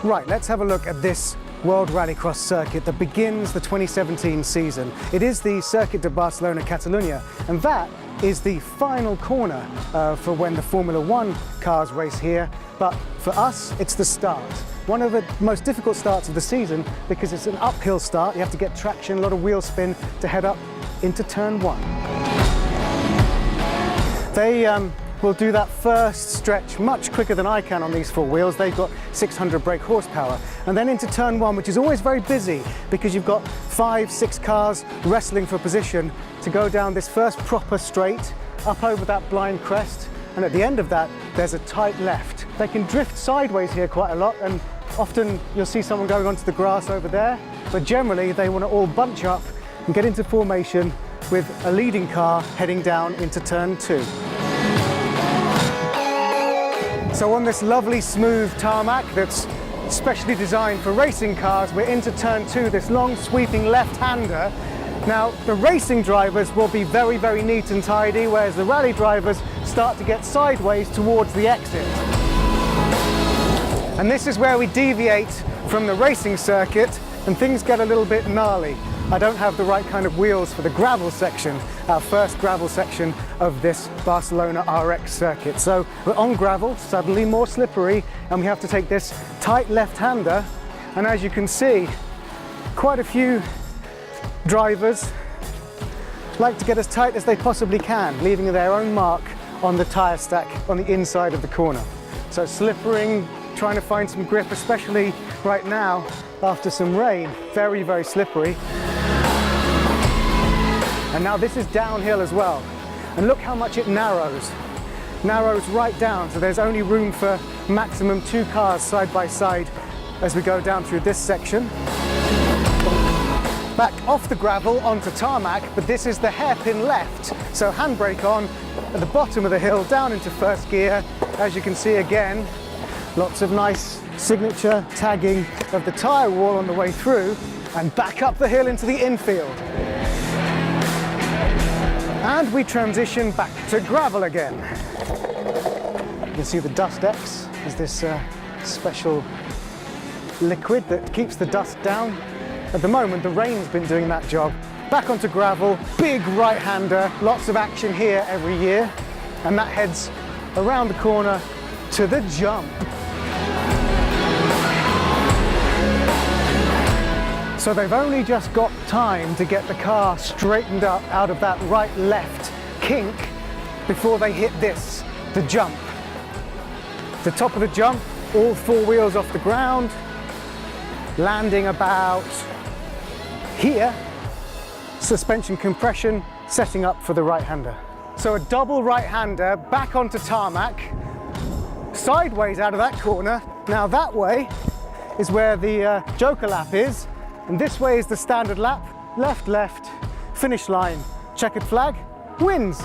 Right, let's have a look at this World Rallycross circuit that begins the 2017 season. It is the Circuit de Barcelona-Catalunya, and that is the final corner for when the Formula One cars race here. But for us, it's the start. One of the most difficult starts of the season because it's an uphill start. You have to get traction, a lot of wheel spin to head up into turn one. They will do that first stretch much quicker than I can on these four wheels. They've got 600 brake horsepower. And then into turn one, which is always very busy because you've got 5, 6 cars wrestling for position to go down this first proper straight, up over that blind crest. And at the end of that, there's a tight left. They can drift sideways here quite a lot, and often you'll see someone going onto the grass over there. But generally, they want to all bunch up and get into formation with a leading car heading down into turn two. So on this lovely smooth tarmac that's specially designed for racing cars, we're into turn two, this long sweeping left-hander. Now, the racing drivers will be very, very neat and tidy, whereas the rally drivers start to get sideways towards the exit. And this is where we deviate from the racing circuit and things get a little bit gnarly. I don't have the right kind of wheels for the gravel section, our first gravel section of this Barcelona RX circuit. So we're on gravel, suddenly more slippery, and we have to take this tight left-hander. And as you can see, quite a few drivers like to get as tight as they possibly can, leaving their own mark on the tyre stack on the inside of the corner. So slippering, trying to find some grip, especially right now after some rain, very, very slippery. And now this is downhill as well. And look how much it narrows. Narrows right down, so there's only room for maximum 2 cars side by side as we go down through this section. Back off the gravel onto tarmac, but this is the hairpin left. So handbrake on at the bottom of the hill, down into first gear. As you can see again, lots of nice signature tagging of the tyre wall on the way through, and back up the hill into the infield. And we transition back to gravel again. You can see the Dust X is this special liquid that keeps the dust down. At the moment, the rain's been doing that job. Back onto gravel, big right-hander, lots of action here every year. And that heads around the corner to the jump. So they've only just got time to get the car straightened up out of that right-left kink before they hit this, the jump. The top of the jump, all 4 wheels off the ground, landing about here, suspension compression, setting up for the right-hander. So a double right-hander back onto tarmac, sideways out of that corner. Now that way is where the joker lap is, and this way is the standard lap. Left, left, finish line, checkered flag, wins.